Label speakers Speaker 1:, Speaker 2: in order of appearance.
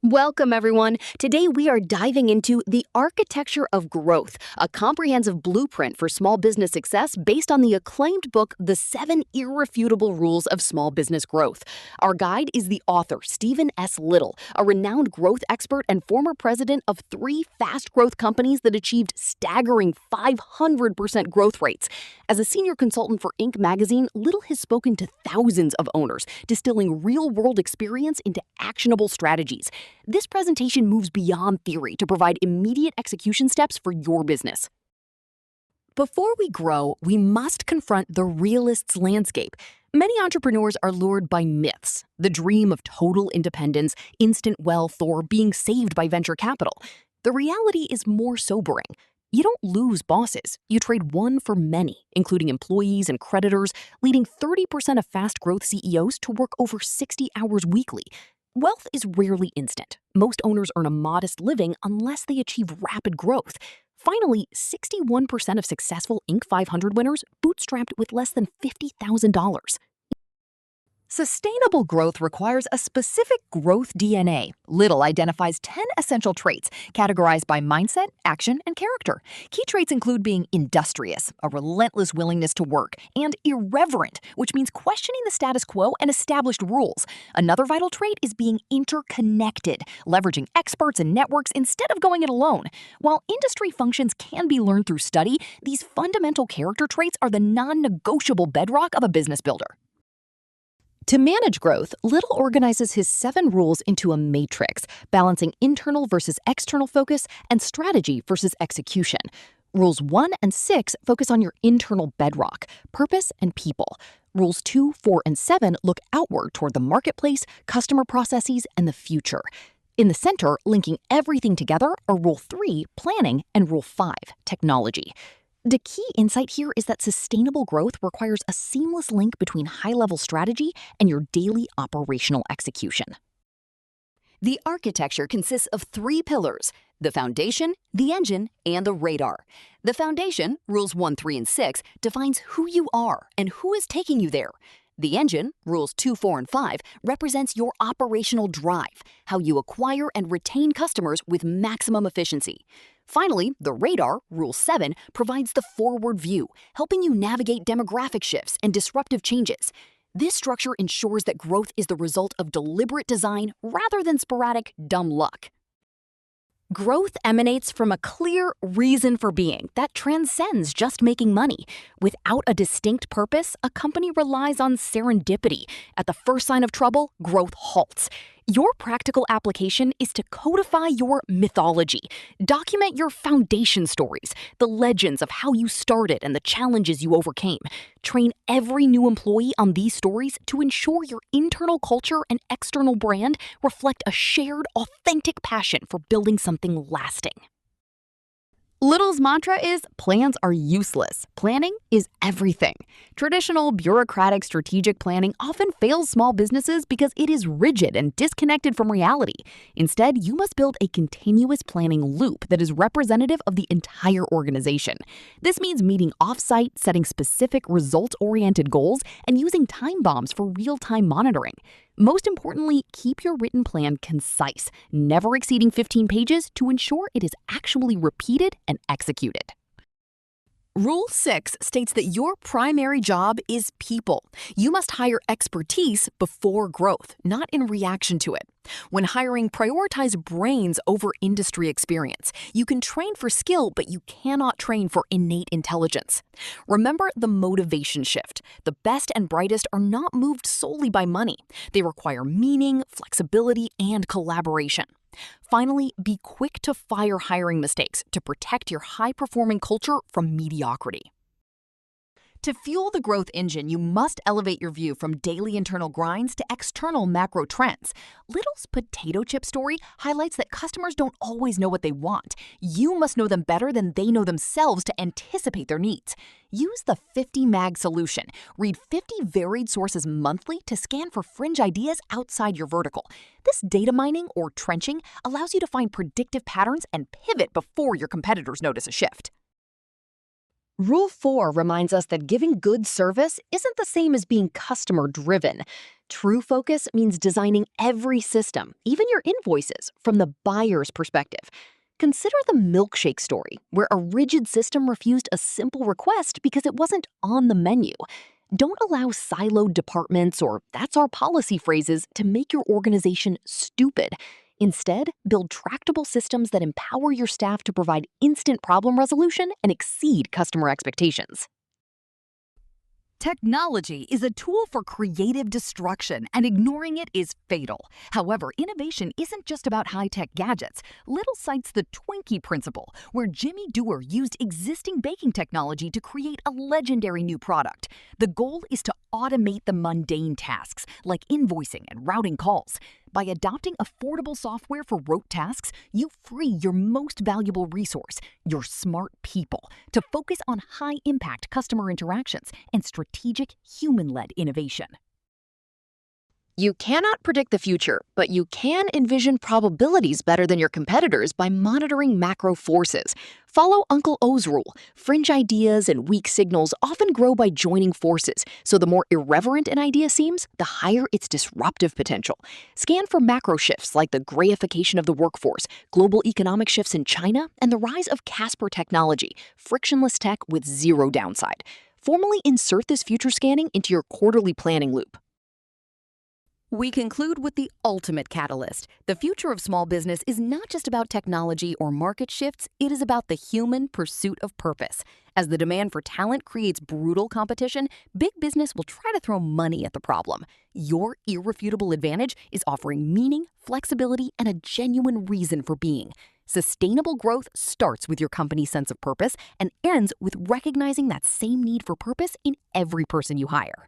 Speaker 1: Welcome, everyone. Today, we are diving into the architecture of growth, a comprehensive blueprint for small business success based on the acclaimed book, The 7 Irrefutable Rules of Small Business Growth. Our guide is the author, Stephen S. Little, a renowned growth expert and former president of 3 fast growth companies that achieved staggering 500% growth rates. As a senior consultant for Inc. magazine, Little has spoken to thousands of owners, distilling real-world experience into actionable strategies. This presentation moves beyond theory to provide immediate execution steps for your business. Before we grow, we must confront the realist's landscape. Many entrepreneurs are lured by myths, the dream of total independence, instant wealth, or being saved by venture capital. The reality is more sobering. You don't lose bosses, you trade one for many, including employees and creditors, leading 30% of fast growth CEOs to work over 60 hours weekly. Wealth is rarely instant. Most owners earn a modest living unless they achieve rapid growth. Finally, 61% of successful Inc. 500 winners bootstrapped with less than $50,000. Sustainable growth requires a specific growth DNA. Little identifies 10 essential traits, categorized by mindset, action, and character. Key traits include being industrious, a relentless willingness to work, and irreverent, which means questioning the status quo and established rules. Another vital trait is being interconnected, leveraging experts and networks instead of going it alone. While industry functions can be learned through study, these fundamental character traits are the non-negotiable bedrock of a business builder. To manage growth, Little organizes his 7 rules into a matrix, balancing internal versus external focus and strategy versus execution. Rules 1 and 6 focus on your internal bedrock, purpose, and people. Rules 2, 4, and 7 look outward toward the marketplace, customer processes, and the future. In the center, linking everything together, are Rule 3, planning, and Rule 5, technology. The key insight here is that sustainable growth requires a seamless link between high-level strategy and your daily operational execution. The architecture consists of 3 pillars: the foundation, the engine, and the radar. The foundation, rules 1, 3, and 6, defines who you are and who is taking you there. The engine, rules 2, 4, and 5, represents your operational drive, how you acquire and retain customers with maximum efficiency. Finally, the radar, Rule 7, provides the forward view, helping you navigate demographic shifts and disruptive changes. This structure ensures that growth is the result of deliberate design rather than sporadic dumb luck. Growth emanates from a clear reason for being that transcends just making money. Without a distinct purpose, a company relies on serendipity. At the first sign of trouble, growth halts. Your practical application is to codify your mythology. Document your foundation stories, the legends of how you started and the challenges you overcame. Train every new employee on these stories to ensure your internal culture and external brand reflect a shared, authentic passion for building something lasting. Little's mantra is, plans are useless. Planning is everything. Traditional, bureaucratic, strategic planning often fails small businesses because it is rigid and disconnected from reality. Instead, you must build a continuous planning loop that is representative of the entire organization. This means meeting off-site, setting specific results-oriented goals, and using time bombs for real-time monitoring. Most importantly, keep your written plan concise, never exceeding 15 pages to ensure it is actually repeated and executed. Rule 6 states that your primary job is people. You must hire expertise before growth, not in reaction to it. When hiring, prioritize brains over industry experience. You can train for skill, but you cannot train for innate intelligence. Remember the motivation shift. The best and brightest are not moved solely by money. They require meaning, flexibility, and collaboration. Finally, be quick to fire hiring mistakes to protect your high-performing culture from mediocrity. To fuel the growth engine, you must elevate your view from daily internal grinds to external macro trends. Little's potato chip story highlights that customers don't always know what they want. You must know them better than they know themselves to anticipate their needs. Use the 50 mag solution. Read 50 varied sources monthly to scan for fringe ideas outside your vertical. This data mining or trenching allows you to find predictive patterns and pivot before your competitors notice a shift.
Speaker 2: Rule 4 reminds us that giving good service isn't the same as being customer driven. True focus means designing every system, even your invoices, from the buyer's perspective. Consider the milkshake story, where a rigid system refused a simple request because it wasn't on the menu. Don't allow siloed departments or "that's our policy" phrases to make your organization stupid. Instead, build tractable systems that empower your staff to provide instant problem resolution and exceed customer expectations.
Speaker 1: Technology is a tool for creative destruction, and ignoring it is fatal. However, innovation isn't just about high-tech gadgets. Little cites the Twinkie principle, where Jimmy Dore used existing baking technology to create a legendary new product. The goal is to automate the mundane tasks, like invoicing and routing calls. By adopting affordable software for rote tasks, you free your most valuable resource, your smart people, to focus on high-impact customer interactions and strategic human-led innovation.
Speaker 2: You cannot predict the future, but you can envision probabilities better than your competitors by monitoring macro forces. Follow Uncle O's rule. Fringe ideas and weak signals often grow by joining forces, so the more irreverent an idea seems, the higher its disruptive potential. Scan for macro shifts like the grayification of the workforce, global economic shifts in China, and the rise of Casper technology, frictionless tech with zero downside. Formally insert this future scanning into your quarterly planning loop.
Speaker 1: We conclude with the ultimate catalyst. The future of small business is not just about technology or market shifts, it is about the human pursuit of purpose. As the demand for talent creates brutal competition, big business will try to throw money at the problem. Your irrefutable advantage is offering meaning, flexibility, and a genuine reason for being. Sustainable growth starts with your company's sense of purpose and ends with recognizing that same need for purpose in every person you hire.